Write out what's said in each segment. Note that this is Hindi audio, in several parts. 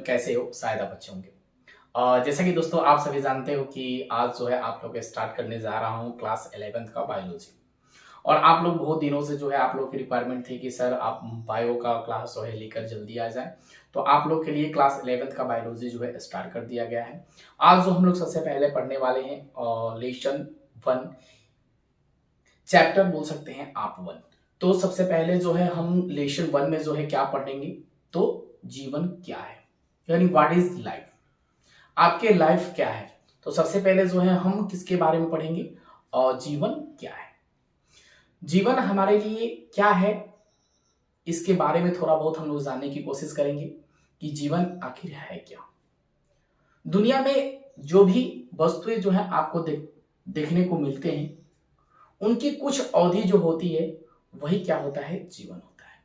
कैसे हो? शायद आप अच्छे होंगे। जैसा कि दोस्तों आप सभी जानते हो कि आज जो है आप लोग के स्टार्ट करने जा रहा हूँ क्लास 11th का बायोलॉजी। और आप लोग बहुत दिनों से जो है आप लोग की रिक्वायरमेंट थी कि सर आप बायो का क्लास जो है लेकर जल्दी आ जाए। तो आप लोग के लिए क्लास 11th का बायोलॉजी जो है स्टार्ट कर दिया गया है। आज जो हम लोग सबसे पहले पढ़ने वाले हैं लेसन 1, चैप्टर बोल सकते हैं आप 1। तो सबसे पहले जो है हम लेसन 1 में जो है क्या पढ़ेंगे, तो जीवन क्या है, यानी व्हाट इज लाइफ, आपके लाइफ क्या है। तो सबसे पहले जो है हम किसके बारे में पढ़ेंगे, और जीवन क्या है, जीवन हमारे लिए क्या है, इसके बारे में थोड़ा बहुत हम लोग जानने की कोशिश करेंगे कि जीवन आखिर है क्या। दुनिया में जो भी वस्तुएं जो है आपको देखने को मिलते हैं, उनकी कुछ अवधि जो होती है वही क्या होता है, जीवन होता है।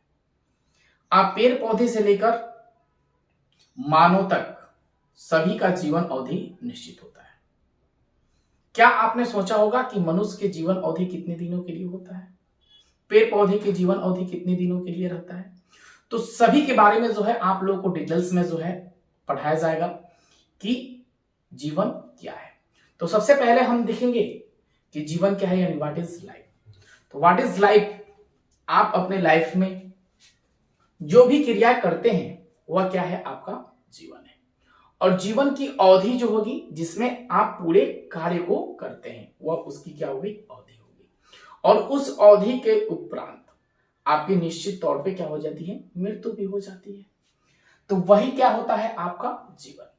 आप पेड़ पौधे से लेकर मानव तक सभी का जीवन अवधि निश्चित होता है। क्या आपने सोचा होगा कि मनुष्य के जीवन अवधि कितने दिनों के लिए होता है, पेड़ पौधे के जीवन अवधि कितने दिनों के लिए रहता है। तो सभी के बारे में जो है आप लोगों को डिटेल्स में जो है पढ़ाया जाएगा कि जीवन क्या है। तो सबसे पहले हम देखेंगे कि जीवन क्या है, यानी व्हाट इज लाइफ। तो व्हाट इज लाइफ, आप अपने लाइफ में जो भी क्रिया करते हैं वह क्या है, आपका जीवन है। और जीवन की अवधि जो होगी जिसमें आप पूरे कार्य को करते हैं वह उसकी क्या होगी, अवधि होगी। और उस अवधि के उपरांत आपकी निश्चित तौर पे क्या हो जाती है, मृत्यु भी हो जाती है। तो वही क्या होता है, आपका जीवन।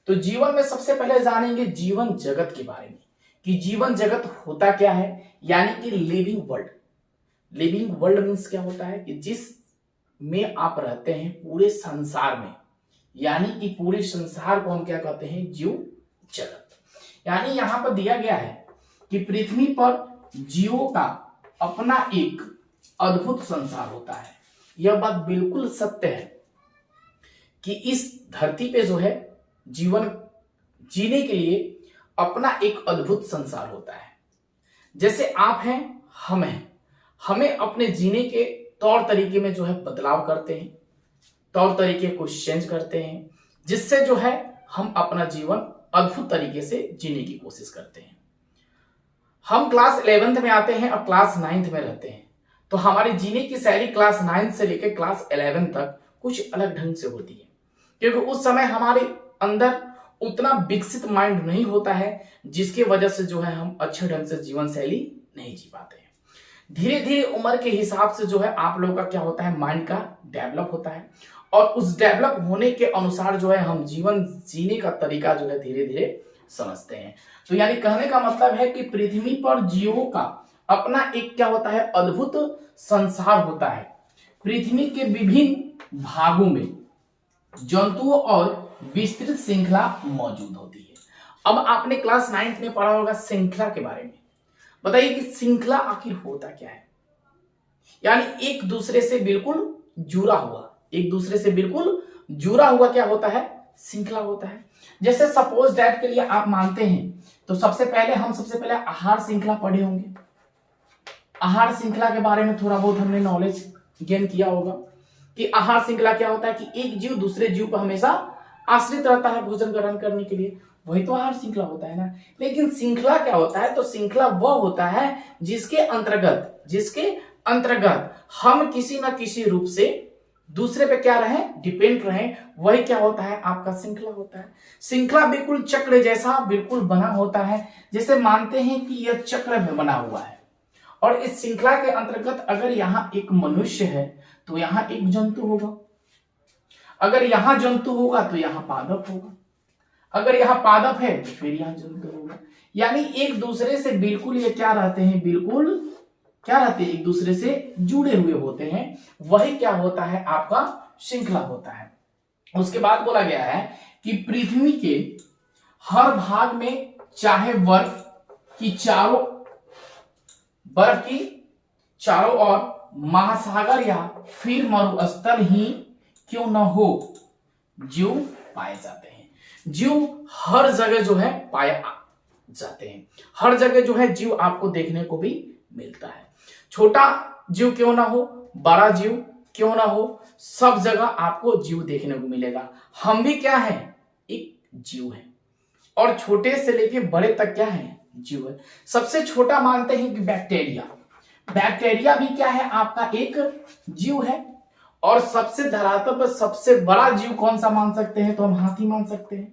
तो जीवन में सबसे पहले जानेंगे जीवन जगत के बारे में कि जीवन जगत होता क्या है, यानी कि living world. Living world means क्या होता है कि जिस में आप रहते हैं पूरे संसार में, यानी कि पूरे संसार को हम क्या कहते हैं, जीव जगत। यानी यहां पर दिया गया है कि पृथ्वी पर जीवों का अपना एक अद्भुत संसार होता है। यह बात बिल्कुल सत्य है कि इस धरती पे जो है जीवन जीने के लिए अपना एक अद्भुत संसार होता है। जैसे आप हैं, हम हैं, हमें अपने जीने के तौर तरीके में जो है बदलाव करते हैं, तौर तरीके को चेंज करते हैं, जिससे जो है हम अपना जीवन अद्भुत तरीके से जीने की कोशिश करते हैं। हम क्लास 11th में आते हैं और क्लास 9th में रहते हैं, तो हमारी जीने की शैली क्लास 9 से लेकर क्लास 11 तक कुछ अलग ढंग से होती है, क्योंकि उस समय हमारे अंदर उतना विकसित माइंड नहीं होता है, जिसकी वजह से जो है हम अच्छे ढंग से जीवन शैली नहीं जी पाते हैं। धीरे धीरे उम्र के हिसाब से जो है आप लोगों का क्या होता है, माइंड का डेवलप होता है, और उस डेवलप होने के अनुसार जो है हम जीवन जीने का तरीका जो है धीरे धीरे समझते हैं। तो यानी कहने का मतलब है कि पृथ्वी पर जीवों का अपना एक क्या होता है, अद्भुत संसार होता है। पृथ्वी के विभिन्न भागों में जंतुओं और विस्तृत श्रृंखला मौजूद होती है। अब आपने क्लास 9th में पढ़ा होगा श्रृंखला के बारे में। बताइए कि श्रृंखला आखिर होता क्या है, यानी एक दूसरे से बिल्कुल जुड़ा हुआ, एक दूसरे से बिल्कुल जुड़ा हुआ क्या होता है, श्रृंखला होता है। जैसे सपोज दैट के लिए आप मानते हैं, तो सबसे पहले आहार श्रृंखला पढ़े होंगे। आहार श्रृंखला के बारे में थोड़ा बहुत हमने नॉलेज गेन किया होगा कि आहार श्रृंखला क्या होता है कि एक जीव दूसरे जीव पर हमेशा आश्रित रहता है भोजन ग्रहण करने के लिए, वही तो आहार श्रृंखला होता है ना। लेकिन श्रृंखला क्या होता है, तो श्रृंखला वह होता है जिसके अंतर्गत हम किसी ना किसी रूप से दूसरे पे क्या रहे, डिपेंड रहे, वही क्या होता है, आपका श्रृंखला होता है। श्रृंखला बिल्कुल चक्र जैसा बिल्कुल बना होता है, जैसे मानते हैं कि यह चक्र में बना हुआ है, और इस श्रृंखला के अंतर्गत अगर यहाँ एक मनुष्य है तो यहाँ एक जंतु होगा, अगर यहाँ जंतु होगा तो यहाँ पादप होगा, अगर यहाँ पादप है तो फिर यहाँ जंतु होगा। यानी एक दूसरे से बिल्कुल ये क्या रहते हैं, बिल्कुल क्या रहते हैं, एक दूसरे से जुड़े हुए होते हैं, वही क्या होता है, आपका श्रृंखला होता है। उसके बाद बोला गया है कि पृथ्वी के हर भाग में चाहे बर्फ की चारों ओर महासागर या फिर मरुस्थल ही क्यों न हो, जीव पाए जाते हैं। जीव हर जगह जो है पाए जाते हैं, हर जगह जो है जीव आपको देखने को भी मिलता है। छोटा जीव क्यों ना हो, बड़ा जीव क्यों ना हो, सब जगह आपको जीव देखने को मिलेगा। हम भी क्या है, एक जीव है, और छोटे से लेके बड़े तक क्या है, जीव है। सबसे छोटा मानते हैं कि बैक्टीरिया, बैक्टीरिया भी क्या है, आपका एक जीव है। और सबसे धरातल पर सबसे बड़ा जीव कौन सा मान सकते हैं, तो हम हाथी मान सकते हैं।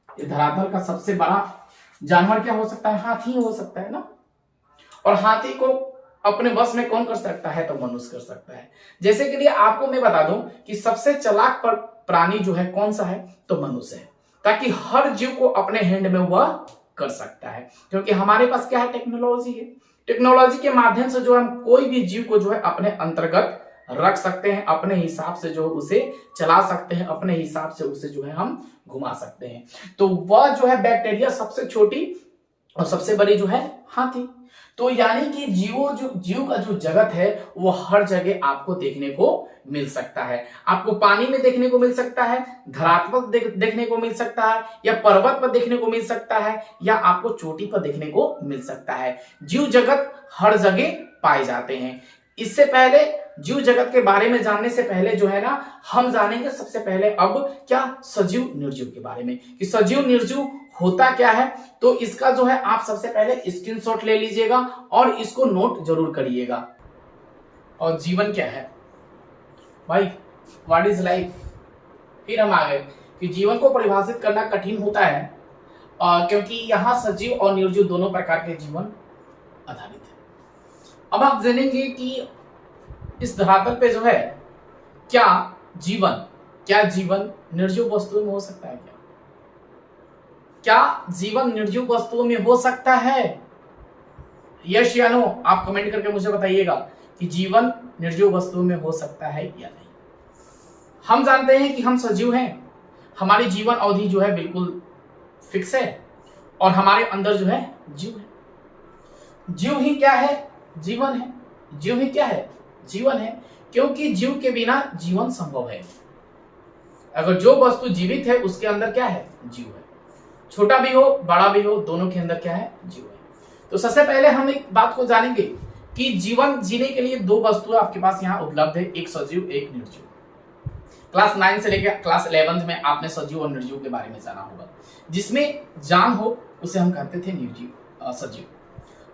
ये धरातल का सबसे बड़ा जानवर क्या हो सकता है, हाथी हो सकता है ना। और हाथी को अपने बस में कौन कर सकता है, तो मनुष्य कर सकता है। जैसे कि लिए आपको मैं बता दूं कि सबसे चालाक प्राणी जो है कौन सा है, तो मनुष्य है, ताकि हर जीव को अपने हैंड में वह कर सकता है, क्योंकि हमारे पास क्या है, टेक्नोलॉजी है। टेक्नोलॉजी के माध्यम से जो हम कोई भी जीव को जो है अपने अंतर्गत रख सकते हैं, अपने हिसाब से जो उसे चला सकते हैं, अपने हिसाब से उसे जो है हम घुमा सकते हैं। तो वह जो है बैक्टीरिया सबसे छोटी, और सबसे बड़ी जो है हाथी। तो यानी कि जीव का जो जगत है वो हर जगह आपको देखने को मिल सकता है। आपको पानी में देखने को मिल सकता है, धरातल पर देखने को मिल सकता है, या पर्वत पर देखने को मिल सकता है, या आपको चोटी पर देखने को मिल सकता है। जीव जगत हर जगह पाए जाते हैं। इससे पहले जीव जगत के बारे में जानने से पहले जो है ना, हम जानेंगे सबसे पहले अब क्या, सजीव निर्जीव के बारे में, कि सजीव निर्जीव होता क्या है। तो इसका जो है आप सबसे पहले स्क्रीनशॉट ले लीजिएगा और इसको नोट जरूर करिएगा। और जीवन क्या है भाई, व्हाट इज लाइफ। फिर हम आ गए कि जीवन को परिभाषित करना कठिन होता है, क्योंकि यहाँ सजीव और निर्जीव दोनों प्रकार के जीवन आधारित है। अब आप जानेंगे कि इस धरातल पे जो है क्या जीवन निर्जीव वस्तुओं में हो सकता है, क्या जीवन निर्जीव वस्तुओं में हो सकता है, यस या नो। आप कमेंट करके मुझे बताइएगा कि जीवन निर्जीव वस्तुओं में हो सकता है या नहीं। हम जानते हैं कि हम सजीव हैं, हमारी जीवन अवधि जो है बिल्कुल फिक्स है, और हमारे अंदर जो है जीव है। जीव ही क्या है, जीवन है। जीव ही क्या है, जीवन है, क्योंकि जीव के बिना जीवन संभव है। अगर जो वस्तु जीवित है उसके अंदर क्या है, जीव है। छोटा भी हो बड़ा भी हो, दोनों के अंदर क्या है, जीव है। तो सबसे पहले हम एक बात को जानेंगे कि जीवन जीने के लिए दो वस्तुएं आपके पास यहाँ उपलब्ध है, एक सजीव एक निर्जीव। क्लास 9 से लेकर क्लास 11 में आपने सजीव और निर्जीव के बारे में जाना होगा। जिसमें जान हो उसे हम कहते थे निर्जीव, सजीव,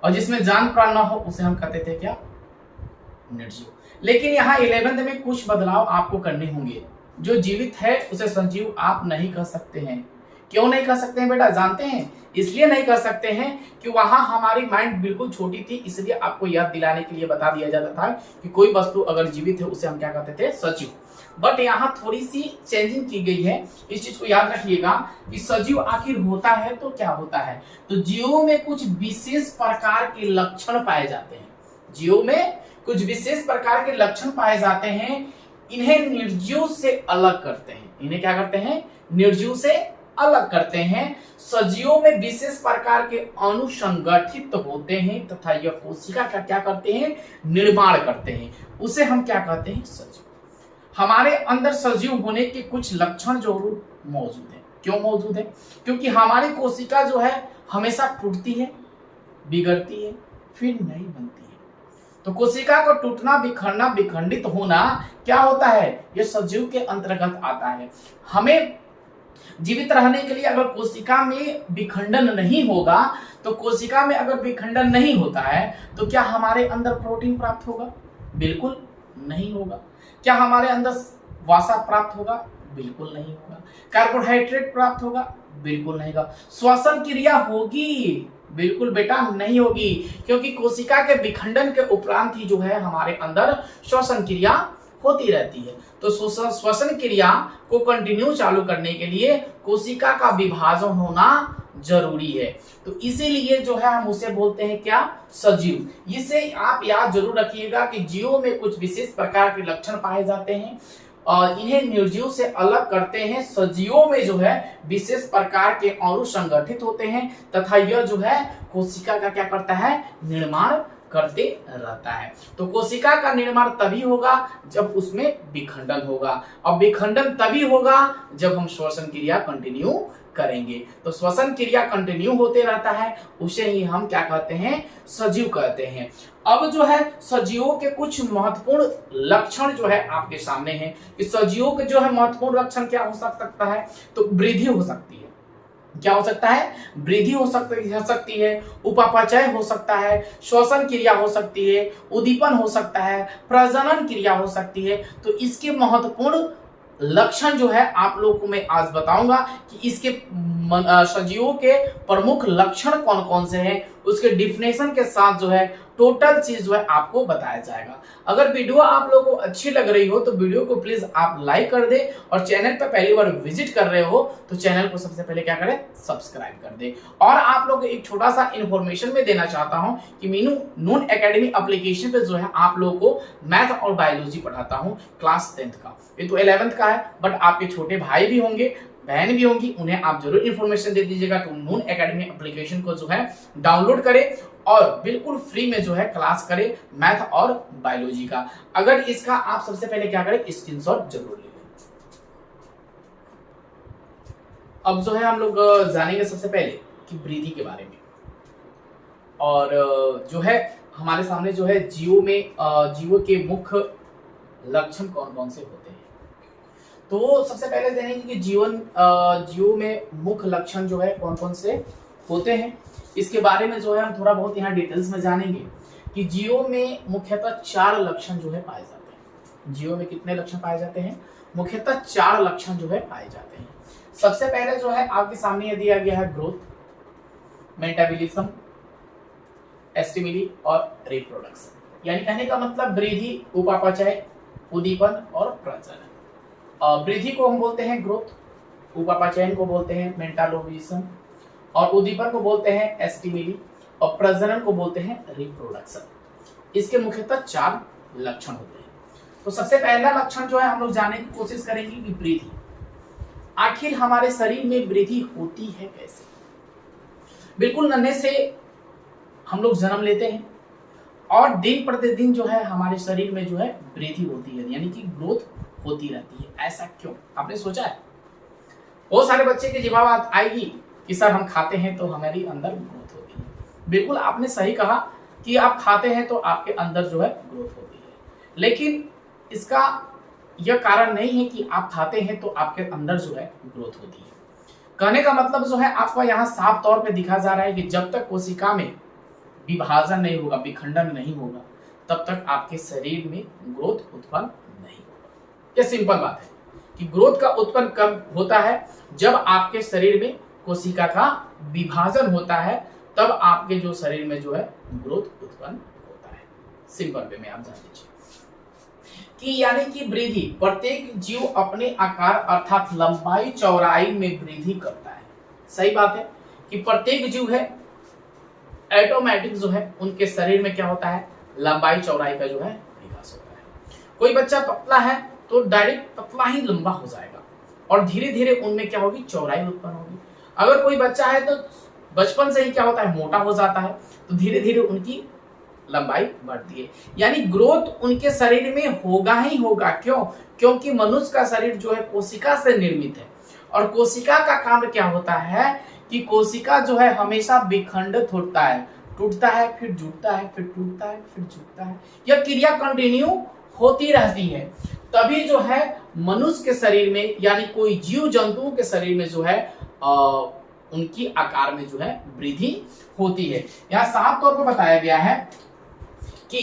और जिसमें जान प्राण ना हो उसे हम कहते थे क्या, निर्जीव। लेकिन यहाँ 11th में कुछ बदलाव आपको करने होंगे। जो जीवित है उसे सजीव आप नहीं कह सकते हैं। क्यों नहीं कर सकते हैं बेटा, जानते हैं? इसलिए नहीं कर सकते हैं कि वहां हमारी माइंड बिल्कुल छोटी थी, इसलिए आपको याद दिलाने के लिए बता दिया जाता था कि कोई वस्तु अगर जीवित है उसे हम क्या कहते थे, सजीव। बट यहाँ थोड़ी सी चेंजिंग की गई है, इस चीज को याद रखिएगा कि सजीव आखिर होता है तो क्या होता है। तो जीवों में कुछ विशेष प्रकार के लक्षण पाए जाते हैं। जीवों में कुछ विशेष प्रकार के लक्षण पाए जाते हैं, इन्हें निर्जीव से अलग करते हैं। इन्हें क्या करते हैं, निर्जीव से अलग करते हैं। सजीवों में विशेष प्रकार के अणु संगठित होते हैं तथा यह कोशिका का क्या करते हैं, निर्माण करते हैं। उसे हम क्या कहते हैं, सजीव। हमारे अंदर सजीव होने के कुछ लक्षण जरूर मौजूद है। क्यों मौजूद है? क्योंकि हमारी कोशिका जो है हमेशा टूटती है, बिगड़ती है, फिर नई बनती है। तो कोशिका को टूटना, बिखरना, विखंडित होना क्या होता है, यह सजीव के अंतर्गत आता है। हमें जीवित रहने के लिए अगर कोशिका में विखंडन नहीं होगा, तो कोशिका में अगर विखंडन नहीं होता है तो क्या हमारे अंदर प्रोटीन प्राप्त होगा? बिल्कुल नहीं होगा। क्या हमारे अंदर वसा प्राप्त होगा? बिल्कुल नहीं होगा। कार्बोहाइड्रेट प्राप्त होगा? बिल्कुल नहीं होगा। श्वसन क्रिया होगी? बिल्कुल बेटा नहीं होगी, क्योंकि कोशिका के विखंडन के उपरांत ही जो है हमारे अंदर श्वसन क्रिया होती रहती है। तो श्वसन क्रिया को कंटिन्यू चालू करने के लिए कोशिका का विभाजन होना जरूरी है। तो इसीलिए जो है हम उसे बोलते हैं क्या, सजीव। इसे आप याद जरूर रखिएगा कि जीवों में कुछ विशेष प्रकार के लक्षण पाए जाते हैं और इन्हें निर्जीव से अलग करते हैं। सजीवों में जो है विशेष प्रकार के अणु संगठित होते हैं तथा यह जो है कोशिका का क्या करता है, निर्माण करते रहता है। तो कोशिका का निर्माण तभी होगा जब उसमें विखंडन होगा, और विखंडन तभी होगा जब हम श्वसन क्रिया कंटिन्यू करेंगे। तो श्वसन क्रिया कंटिन्यू होते रहता है, उसे ही हम क्या कहते हैं, सजीव कहते हैं। अब जो है सजीवों के कुछ महत्वपूर्ण लक्षण जो है आपके सामने हैं कि सजीवों के जो है महत्वपूर्ण लक्षण क्या हो सकता है, तो वृद्धि हो सकती है। क्या हो सकता है, वृद्धि हो सकती है, उपापचय हो सकता है, श्वसन क्रिया हो सकती है, उद्दीपन हो सकता है, प्रजनन क्रिया हो सकती है। तो इसके महत्वपूर्ण लक्षण जो है आप लोगों को मैं आज बताऊंगा कि इसके सजीवों के प्रमुख लक्षण कौन कौन से हैं, उसके डिफिनेशन के साथ जो है टोटल चीज जो है आपको बताया जाएगा। अगर वीडियो आप लोगों को अच्छी लग रही हो तो वीडियो को प्लीज आप लाइक कर दे, और चैनल पर पहली बार विजिट कर रहे हो तो चैनल को सबसे पहले क्या करें, सब्सक्राइब कर दे। और आप लोग एक छोटा सा इंफॉर्मेशन में देना चाहता हूं कि मीनू नून एकेडमी एप्लीकेशन पे जो है आप लोगों को मैथ और बायोलॉजी पढ़ाता हूं क्लास 10th का। ये तो 11th का है, बट आपके छोटे भाई भी होंगे, बहन भी होंगी, उन्हें आप जरूर इंफॉर्मेशन दे दीजिएगा कि नून एकेडमी एप्लीकेशन को जो है डाउनलोड करें और बिल्कुल फ्री में जो है क्लास करें मैथ और बायोलॉजी का। अगर इसका आप सबसे पहले क्या करें, स्क्रीनशॉट जरूर ले लें। अब जो है हम लोग जानेंगे सबसे पहले कि वृद्धि के बारे में, और जो है हमारे सामने जो है जीवों के मुख्य लक्षण कौन कौन से होते हैं। तो सबसे पहले देखेंगे कि जीवों में मुख्य लक्षण जो है कौन कौन से होते हैं। इसके बारे में जो है हम थोड़ा बहुत यहाँ डिटेल्स में जानेंगे कि जीवों में मुख्यतः 4 लक्षण जो है पाए जाते हैं। जीवों में कितने लक्षण पाए जाते हैं, मुख्यतः 4 लक्षण जो है पाए जाते हैं। सबसे पहले जो है आपके सामने ये दिया गया है ग्रोथ, मेटाबॉलिज्म, एस्टिमुली और रिप्रोडक्शन। यानी कहने का मतलब वृद्धि, उपापचय, उद्दीपन और प्रजनन। वृद्धि को हम बोलते हैं ग्रोथ, उपापचयन को बोलते हैं मेटाबॉलिज्म, और उद्दीपन को बोलते हैं एस्टिमुली, और प्रजनन को बोलते हैं रिप्रोडक्शन। इसके मुख्यतः 4 लक्षण होते हैं। तो सबसे पहला लक्षण जो है हम लोग जानने की कोशिश करेंगे कि वृद्धि। आखिर हमारे शरीर में वृद्धि होती है कैसे। बिल्कुल नन्हे से हम लोग जन्म लेते हैं और दिन प्रतिदिन जो है हमारे शरीर में जो है वृद्धि होती है, यानी कि ग्रोथ होती रहती है। ऐसा क्यों, आपने सोचा है? बहुत सारे बच्चे की जवाब आएगी कि सर हम खाते हैं तो हमारी अंदर ग्रोथ होती है। बिल्कुल आपने सही कहा कि आप खाते हैं तो आपके अंदर जो है ग्रोथ होती है, लेकिन इसका यह कारण नहीं है कि आप खाते हैं तो आपके अंदर जो है ग्रोथ होती है। कहने का मतलब जो है आपको यहाँ साफ तौर पे दिखा जा रहा है कि जब तक कोशिका में विभाजन नहीं होगा, विखंडन नहीं होगा, तब तक आपके शरीर में ग्रोथ उत्पन्न नहीं होगा। यह सिंपल बात है कि ग्रोथ का उत्पन्न कब होता है, जब आपके शरीर में कोशिका का विभाजन होता है, तब आपके जो शरीर में जो है ग्रोथ उत्पन्न होता है। सिंपल वे में आप जान लीजिए कि यानी कि वृद्धि, प्रत्येक जीव अपने आकार अर्थात लंबाई चौड़ाई में वृद्धि करता है। सही बात है कि प्रत्येक जीव है ऑटोमेटिक जो है उनके शरीर में क्या होता है, लंबाई चौड़ाई का जो है विकास होता है। कोई बच्चा पतला है तो डायरेक्ट पतला ही लंबा हो जाएगा और धीरे धीरे उनमें क्या होगी, चौड़ाई उत्पन्न होगी। अगर कोई बच्चा है तो बचपन से ही क्या होता है, मोटा हो जाता है, तो धीरे धीरे उनकी लंबाई बढ़ती है। यानी ग्रोथ उनके शरीर में होगा ही होगा। क्यों? क्योंकि मनुष्य का शरीर जो है कोशिका से निर्मित है, और कोशिका का काम क्या होता है कि कोशिका जो है हमेशा विखंडित होता है, टूटता है फिर जुड़ता है, फिर टूटता है फिर जुड़ता है। यह क्रिया कंटिन्यू होती रहती है। तभी जो है मनुष्य के शरीर में, यानी कोई जीव जंतुओं के शरीर में जो है उनकी आकार में जो है वृद्धि होती है। यहाँ साफ तौर पर बताया गया है कि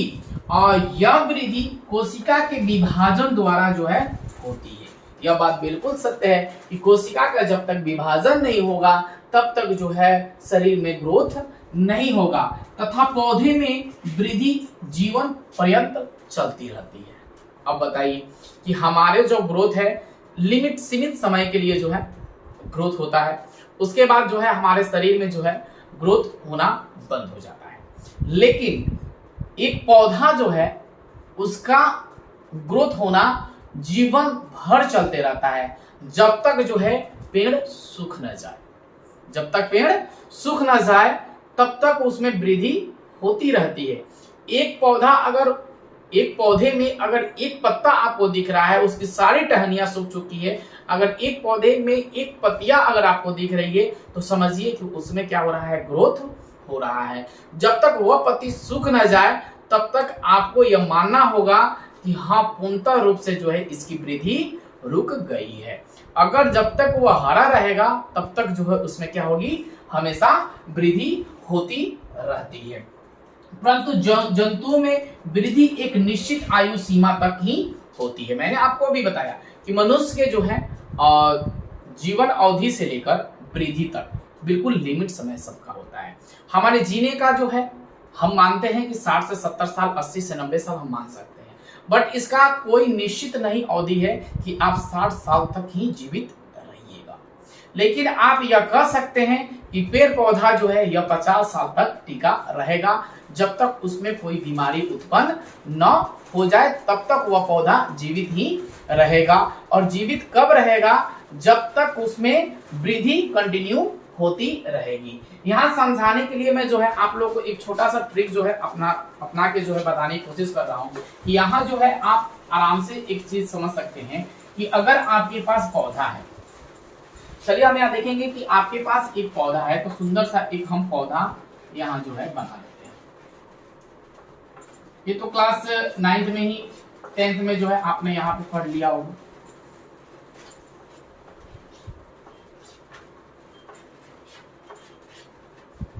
यह वृद्धि कोशिका के विभाजन द्वारा जो है होती है। यह बात बिल्कुल सत्य है कि कोशिका का जब तक विभाजन नहीं होगा तब तक जो है शरीर में ग्रोथ नहीं होगा, तथा पौधे में वृद्धि जीवन पर्यंत चलती रहती है। अब बताइए कि हमारे जो ग्रोथ है सीमित समय के लिए जो है ग्रोथ होता है, उसके बाद जो है हमारे शरीर में जो है ग्रोथ होना बंद हो जाता है। लेकिन एक पौधा जो है उसका ग्रोथ होना जीवन भर चलते रहता है, जब तक जो है पेड़ सूख न जाए। जब तक पेड़ सूख न जाए तब तक उसमें वृद्धि होती रहती है। एक पौधा अगर एक पौधे में अगर एक पत्ता आपको दिख रहा है, उसकी सारी टहनियां सूख चुकी है, अगर एक पौधे में एक पत्तियां अगर आपको दिख रही है तो समझिए कि उसमें क्या हो रहा है, ग्रोथ हो रहा है। जब तक वह पत्ती सूख न जाए तब तक आपको यह मानना होगा कि हाँ, पूर्णतः रूप से जो है इसकी वृद्धि रुक गई है। अगर जब तक वह हरा रहेगा तब तक जो है उसमें क्या होगी, हमेशा वृद्धि होती रहती है। परंतु जंतुओं में वृद्धि एक निश्चित आयु सीमा तक ही होती है। मैंने आपको भी बताया कि मनुष्य के जो है जीवन अवधि से लेकर वृद्धि तक बिल्कुल लिमिट समय सबका होता है। हमारे जीने का जो है हम मानते हैं कि 60 से 70 साल, 80 से 90 साल हम मान सकते हैं, बट इसका कोई निश्चित नहीं अवधि है कि आप 60 साल तक ही जीवित रहिएगा। लेकिन आप यह कह सकते हैं कि पेड़ पौधा जो है यह 50 साल तक टिका रहेगा, जब तक उसमें कोई बीमारी उत्पन्न न हो जाए तब तक वह पौधा जीवित ही रहेगा। और जीवित कब रहेगा, जब तक उसमें वृद्धि कंटिन्यू होती रहेगी। यहाँ समझाने के लिए मैं जो है आप लोगों को एक छोटा सा ट्रिक जो है अपना के जो है बताने की कोशिश कर रहा हूँ। यहाँ जो है आप आराम से एक चीज समझ सकते हैं कि अगर आपके पास पौधा है, चलिए हम यहाँ देखेंगे कि आपके पास एक पौधा है, तो सुंदर सा एक हम पौधा यहाँ जो है बना लेते हैं। ये तो क्लास 9th में ही 10th में जो है आपने यहाँ पे पढ़ लिया होगा।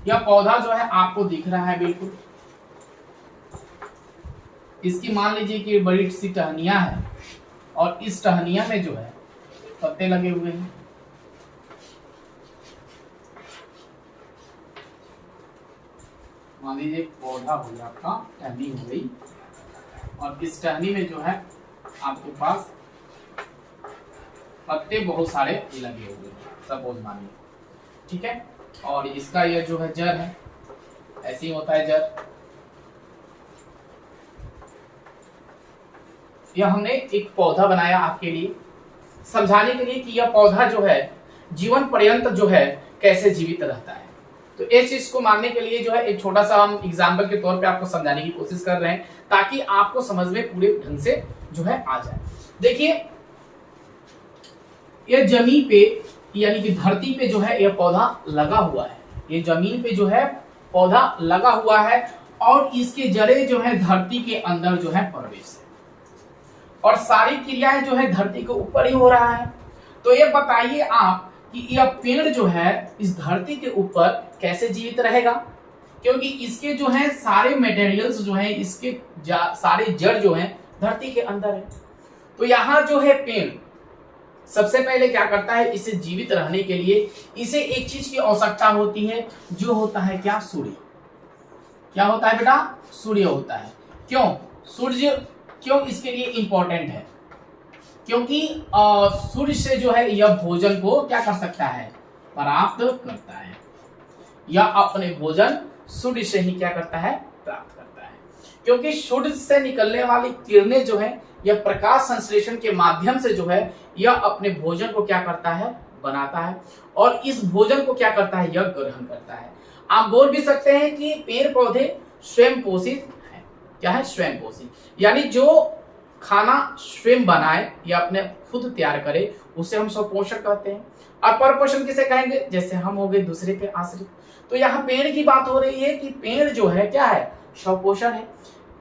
यह पौधा जो है आपको दिख रहा है बिल्कुल, इसकी मान लीजिए कि बड़ी सी टहनियां है और इस टहनिया में जो है पत्ते लगे हुए हैं। मान लीजिए पौधा हो गया आपका, टहनी हो गई, और इस टहनी में जो है आपके पास पत्ते बहुत सारे लगे हुए हैं, सपोज मानिए, ठीक है। और इसका यह जो है जड़ है, ऐसे ही होता है जड़। यह हमने एक पौधा बनाया आपके लिए समझाने के लिए कि यह पौधा जो है जीवन पर्यंत जो है कैसे जीवित रहता है। तो इस चीज को मानने के लिए जो है एक छोटा सा हम एग्जाम्पल के तौर पे आपको समझाने की कोशिश कर रहे हैं, ताकि आपको समझ में पूरे ढंग से जो है आ जाए। देखिए, यह जमीन पे यानी कि धरती पे जो है यह पौधा लगा हुआ है, ये जमीन पे जो है पौधा लगा हुआ है, और इसके जड़ें जो है धरती के अंदर जो है प्रवेश है, और सारी क्रियाएं जो है धरती के ऊपर ही हो रहा है। तो ये बताइए आप कि यह पेड़ जो है इस धरती के ऊपर कैसे जीवित रहेगा, क्योंकि इसके जो है सारे मटेरियल्स जो है इसके सारे जड़ जो है धरती के अंदर है। तो यहाँ जो है पेड़ सबसे पहले क्या करता है, इसे जीवित रहने के लिए इसे एक चीज की आवश्यकता होती है, जो होता है क्या, सूर्य। क्या होता है बेटा, सूर्य होता है। क्यों सूर्य, क्यों इसके लिए इंपॉर्टेंट है, क्योंकि सूर्य से जो है यह भोजन को क्या कर सकता है, प्राप्त करता है, या अपने भोजन सूर्य से ही क्या करता है, प्राप्त करता है। क्योंकि सूर्य से निकलने वाली किरणें जो है यह प्रकाश संश्लेषण के माध्यम से जो है यह अपने भोजन को क्या करता है, बनाता है, और इस भोजन को क्या करता है, यह ग्रहण करता है। आप बोल भी सकते हैं कि पेड़ पौधे स्वयं पोषित है। क्या है, स्वयं पोषित, यानी जो खाना स्वयं बनाए या अपने खुद तैयार करे उसे हम स्वपोषक कहते हैं। और परपोषण किसे कहेंगे, जैसे हम हो गए दूसरे पे आश्रित। तो यहाँ पेड़ की बात हो रही है कि पेड़ जो है क्या है, स्वपोषण है।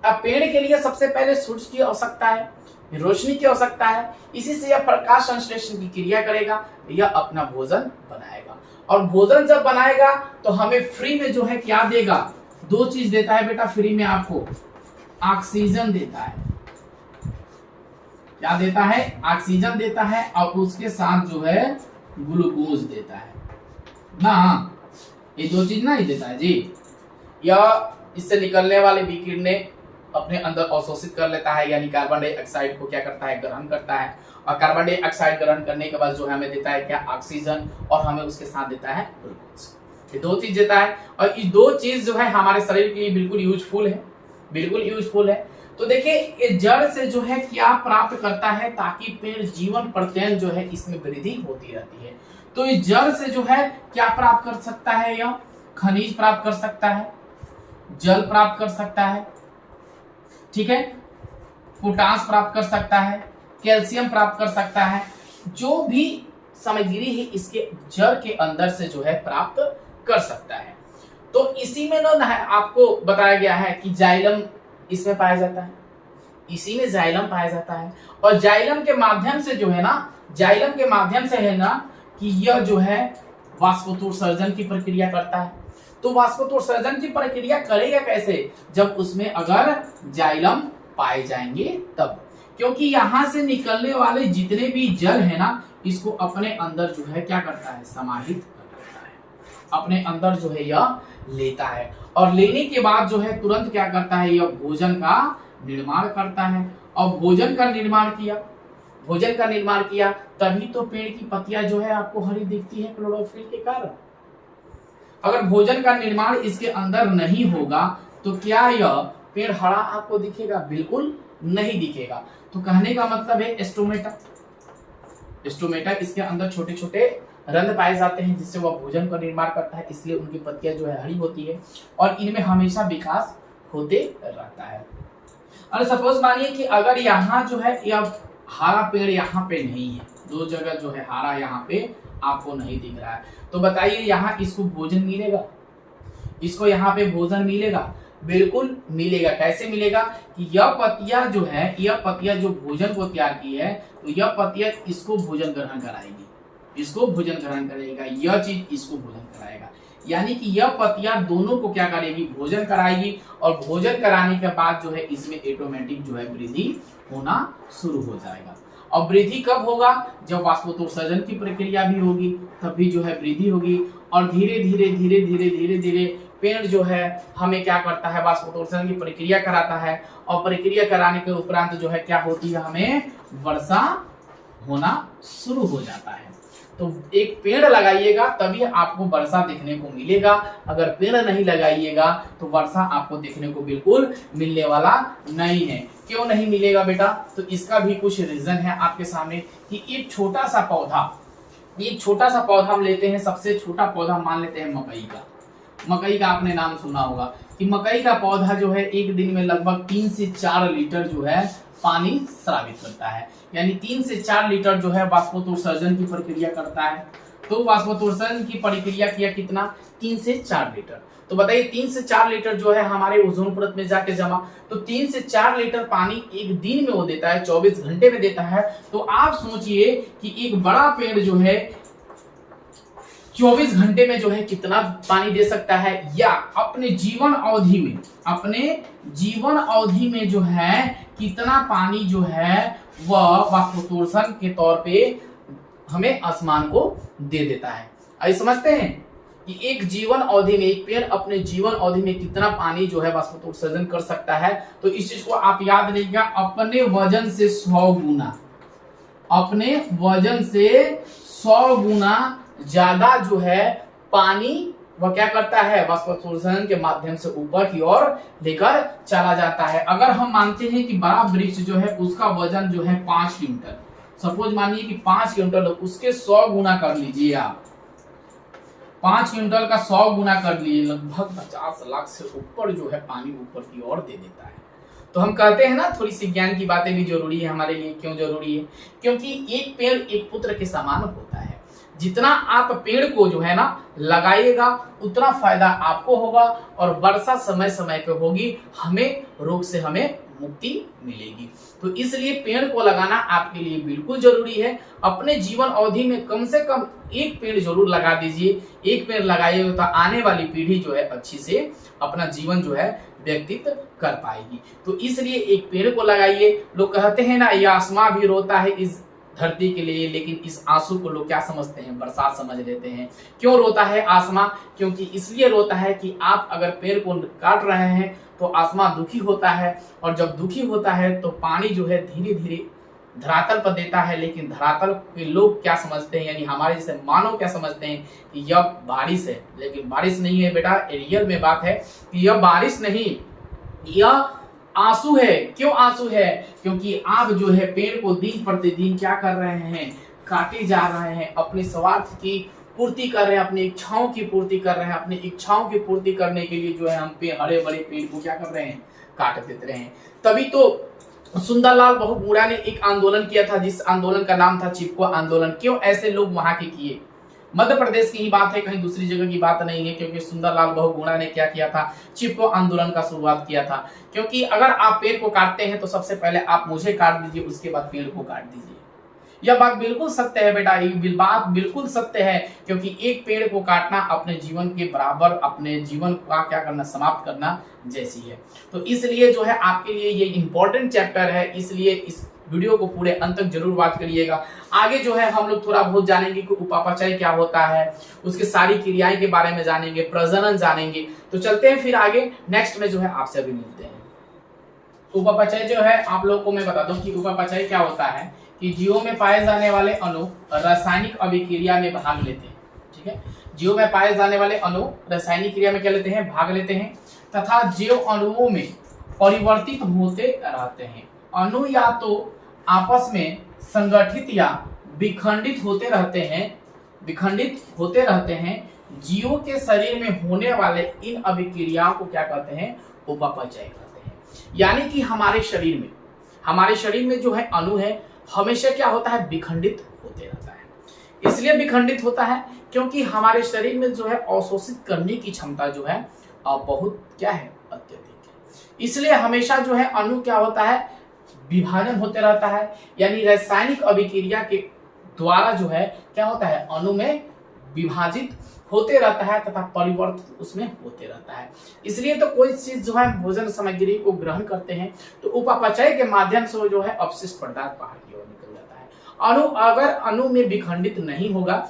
अब पेड़ के लिए सबसे पहले सूर्य की आवश्यकता है, रोशनी की आवश्यकता है, इसी से यह प्रकाश संश्लेषण की क्रिया करेगा, यह अपना भोजन बनाएगा। और भोजन जब बनाएगा तो हमें फ्री में जो है क्या देगा, दो चीज देता है बेटा फ्री में आपको, ऑक्सीजन देता है। क्या देता है, ऑक्सीजन देता है, और उसके साथ जो है ग्लूकोज देता है ना, ये दो चीज ना ही देता है जी। यह इससे निकलने वाले विकिरणें अपने अंदर अवशोषित कर लेता है, यानी कार्बन डाइऑक्साइड को क्या करता है, ग्रहण करता है, और कार्बन डाइऑक्साइड ग्रहण करने के बाद जो हमें देता है क्या, ऑक्सीजन, और हमें उसके साथ देता है ग्लूकोज। ये दो चीज देता है, और ये दो चीज जो है हमारे शरीर के लिए बिल्कुल यूजफुल है, बिल्कुल यूजफुल है। तो देखिए, ये जड़ से जो है क्या प्राप्त करता है, ताकि पेड़ जीवन पर्यंत जो है इसमें वृद्धि होती रहती है। तो इस जड़ से जो है क्या प्राप्त कर सकता है, यह खनिज प्राप्त कर सकता है, जल प्राप्त कर सकता है, ठीक है। पोटास प्राप्त कर सकता है, कैल्शियम प्राप्त कर सकता है, जो भी सामग्री है इसके जड़ के अंदर से जो है प्राप्त कर सकता है। तो इसी में ना आपको बताया गया है कि जाइलम इसमें पाया जाता है, इसी में जाइलम पाया जाता है। और जाइलम के माध्यम से जो है ना, जाइलम के माध्यम से है ना कि यह जो है वाष्पोत्सर्जन की प्रक्रिया करता है। तो वाष्पोत्सर्जन की प्रक्रिया करेगा कैसे? जब उसमें अगर जाइलम पाए जाएंगे तब, क्योंकि यहां से निकलने वाले जितने भी जल है ना, इसको अपने अंदर जो है क्या करता है, समाहित कर लेता है, अपने अंदर जो है यह लेता है। और लेने के बाद जो है तुरंत क्या करता है, यह भोजन का निर्माण करता है। और भोजन का निर्माण किया, भोजन का निर्माण किया तभी तो पेड़ की पत्तियां जो है आपको हरी दिखती है क्लोरोफिल के कारण। अगर भोजन का निर्माण इसके अंदर नहीं होगा तो क्या यह पेड़ हरा आपको दिखेगा? बिल्कुल नहीं दिखेगा। तो कहने का मतलब है स्टोमेटा, स्टोमेटा इसके अंदर छोटे छोटे रंध्र पाए जाते हैं जिससे वह भोजन का निर्माण करता है, इसलिए उनकी पत्तियां जो है हरी होती है और इनमें हमेशा विकास होते रहता है। और सपोज मानिए कि अगर यहाँ जो है यह हरा पेड़ यहाँ पे नहीं है, दो जगह जो है हरा यहाँ पे आपको नहीं दिख रहा है, तो बताइए यहाँ इसको भोजन मिलेगा? इसको यहाँ पे भोजन मिलेगा? बिल्कुल मिलेगा। कैसे मिलेगा कि यह पत्तियां जो है, यह पत्तियां जो भोजन को तैयार की है, तो यह पत्तियां इसको भोजन ग्रहण कराएगी, इसको भोजन ग्रहण करेगा, यह चीज इसको भोजन कराएगा। यानी कि यह पत्तियां दोनों को क्या करेगी, भोजन कराएगी। और भोजन कराने के बाद जो है इसमें ऑटोमेटिक जो है वृद्धि होना शुरू हो जाएगा। और वृद्धि कब होगा? जब वाष्पोत्सर्जन की प्रक्रिया भी होगी, तभी जो है वृद्धि होगी। और धीरे धीरे धीरे धीरे धीरे धीरे पेड़ जो है हमें क्या करता है, वाष्पोत्सर्जन की प्रक्रिया कराता है। और प्रक्रिया कराने के उपरांत जो है क्या होती है, हमें वर्षा होना शुरू हो जाता है। तो एक पेड़ लगाइएगा तभी आपको वर्षा देखने को मिलेगा, अगर पेड़ नहीं लगाइएगा तो वर्षा आपको देखने को बिल्कुल मिलने वाला नहीं है। क्यों नहीं मिलेगा बेटा? तो इसका भी कुछ रीजन है आपके सामने कि एक छोटा सा पौधा, एक छोटा सा पौधा हम लेते हैं, सबसे छोटा पौधा मान लेते हैं मकई का। मकई का आपने नाम सुना होगा कि मकई का पौधा जो है एक दिन में लगभग 3 से 4 लीटर जो है पानी स्रावित करता है, यानी 3 से 4 लीटर जो है वाष्पोत्सर्जन की प्रक्रिया करता है। तो वाष्पोत्सर्जन की प्रक्रिया किया कितना, 3 से 4 लीटर। तो बताइए 3 से 4 लीटर जो है हमारे ओजोन परत में जाके जमा, तो 3 से 4 लीटर पानी एक दिन में वो देता है, 24 घंटे में देता है। तो आप सोचिए कि एक बड़ा पेड़ जो है 24 घंटे में जो है कितना पानी दे सकता है, या अपने जीवन अवधि में, अपने जीवन अवधि में जो है कितना पानी जो है वह वाष्पोत्सर्जन के तौर पे हमें आसमान को दे देता है। आई समझते हैं कि एक जीवन अवधि में एक पेड़ अपने जीवन अवधि में कितना पानी जो है वाष्पोत्सर्जन कर सकता है। तो इस चीज को आप याद रखिएगा, अपने वजन से 100 गुना, अपने वजन से 100 गुना ज्यादा जो है पानी वह क्या करता है, वाष्पोत्सर्जन के माध्यम से ऊपर की ओर लेकर चला जाता है। अगर हम मानते हैं कि बड़ा वृक्ष जो है उसका वजन जो है 5 क्विंटल, सपोज मानिए कि 5 क्विंटल, उसके 100 गुना कर लीजिए आप, 5 क्विंटल का 100 गुना कर लीजिए, लगभग 50 लाख से ऊपर जो है पानी ऊपर की ओर दे देता है। तो हम कहते हैं ना, थोड़ी सी ज्ञान की बातें भी जरूरी है हमारे लिए। क्यों जरूरी है? क्योंकि एक पेड़ एक पुत्र के समान होता है। जितना आप पेड़ को जो है ना लगाइएगा उतना फायदा आपको होगा, और वर्षा समय समय पे होगी, हमें रोग से हमें मुक्ति मिलेगी। तो इसलिए पेड़ को लगाना आपके लिए बिल्कुल जरूरी है। अपने जीवन अवधि में कम से कम एक पेड़ जरूर लगा दीजिए। एक पेड़ लगाइएगा तो आने वाली पीढ़ी जो है अच्छी से अपना जीवन जो है व्यतीत कर पाएगी। तो इसलिए एक पेड़ को लगाइए। लोग कहते हैं ना, ये आसमां भी रोता है इस धरती के लिए, लेकिन इस आंसू को लोग क्या समझते हैं, बरसात समझ लेते हैं। क्यों रोता है आसमां? क्योंकि इसलिए रोता है कि आप अगर पेड़ को काट रहे हैं तो आसमां दुखी होता है, और जब दुखी होता है तो पानी जो है धीरे धीरे धरातल पर देता है। लेकिन धरातल के लोग क्या समझते हैं, यानी हमारे जैसे मानव क्या समझते हैं कि यह बारिश है, लेकिन बारिश नहीं है बेटा। रियल में बात है कि यह बारिश नहीं, यह आंसू है। क्यों आंसू है? क्योंकि आप जो है पेड़ को दिन प्रतिदिन क्या कर रहे हैं, काटे जा रहे हैं, अपने स्वार्थ की पूर्ति कर रहे हैं, अपनी इच्छाओं की पूर्ति कर रहे हैं। अपनी इच्छाओं की पूर्ति करने के लिए जो है हम पे हरे भरे पेड़ को क्या कर रहे हैं, काट देते रहे हैं। तभी तो सुंदरलाल बहुगुणा ने एक आंदोलन किया था जिस आंदोलन का नाम था चिपको आंदोलन। क्यों ऐसे लोग वहां के किए? मध्य प्रदेश की ही बात है, कहीं दूसरी जगह की बात नहीं है, क्योंकि सुंदरलाल बहुगुणा ने क्या किया था? चिपको आंदोलन का शुरुआत किया था। क्योंकि अगर आप पेड़ को काटते हैं तो सबसे पहले आप मुझे काट दीजिए, उसके बाद पेड़ को काट दीजिए। यह बात बिल्कुल सत्य है बेटा, ये बात बिल्कुल सत्य है, क्योंकि एक पेड़ को काटना अपने जीवन के बराबर, अपने जीवन का क्या करना, समाप्त करना जैसी है। तो इसलिए जो है आपके लिए ये इंपॉर्टेंट चैप्टर है, इसलिए इस वीडियो को पूरे अंत तक जरूर बात करिएगा। आगे जो है हम लोग थोड़ा बहुत जानेंगे कि उपापचय क्या होता है, उसकी सारी क्रियाएं के बारे में जानेंगे, प्रजनन जानेंगे। तो चलते हैं फिर आगे, नेक्स्ट में जो है आपसे अभी मिलते हैं। उपापचय जो है आप लोग को मैं बता दूं कि उपापचय क्या होता है कि जीवों में पाए जाने वाले अणु रासायनिक अभिक्रिया में भाग लेते हैं। ठीक है, जीवों में पाए जाने वाले अणु रासायनिक क्रिया में क्या लेते हैं? भाग लेते हैं, तथा जीव अणुओं में परिवर्तित होते रहते हैं। अणु या तो आपस में संगठित या विखंडित होते रहते हैं। जीवों के शरीर में होने वाले इन अभिक्रियाओं को क्या कहते हैं? उपापचय कहते हैं। यानी कि हमारे शरीर में जो है अणु है हमेशा क्या होता है? विखंडित होते रहता है। इसलिए विखंडित होता है क्योंकि हमारे शरीर में जो है अवशोषित करने की क्षमता जो है बहुत क्या है? अत्यधिक है। इसलिए हमेशा जो है अणु क्या होता है? विभाजन होते रहता है, यानी रासायनिक अभिक्रिया के द्वारा जो है क्या होता है? अणु में विभाजित होते रहता है तथा परिवर्तित उसमें होते रहता है। इसलिए तो कोई चीज जो है भोजन सामग्री को ग्रहण करते हैं तो उपापचय के माध्यम से जो है अपशिष्ट पदार्थ बाहर की ओर निकल जाता है। अगर अणु में विखंडित नहीं होगा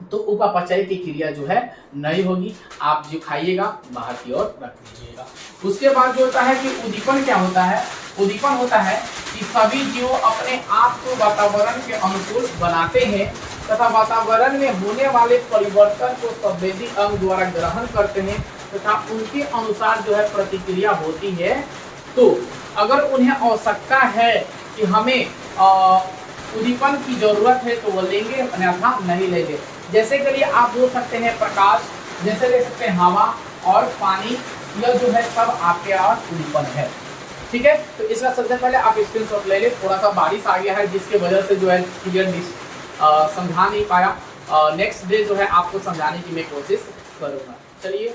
तो उपापचय की क्रिया जो है नहीं होगी, आप जो खाइएगा बाहर की ओर रख दीजिएगा। उसके बाद जो होता है कि उद्दीपन क्या होता है? उद्दीपन होता है कि सभी जीव अपने आप को वातावरण के अनुकूल बनाते हैं तथा वातावरण में होने वाले परिवर्तन को संवेदी अंग द्वारा ग्रहण करते हैं तथा उनके अनुसार जो है प्रतिक्रिया होती है। तो अगर उन्हें आवश्यकता है कि हमें उद्दीपन की जरूरत है तो वो लेंगे, अन्यथा नहीं लेंगे। जैसे के लिए आप बोल सकते हैं प्रकाश, जैसे ले सकते हैं हवा और पानी, यह जो है सब आपके पास उद्दीपन है। ठीक है, तो इसका सबसे पहले आप स्क्रीनशॉट ले ले। थोड़ा सा बारिश आ गया है जिसके वजह से जो है क्लियर समझा नहीं पाया। नेक्स्ट डे जो है आपको समझाने की मैं कोशिश करूंगा। चलिए।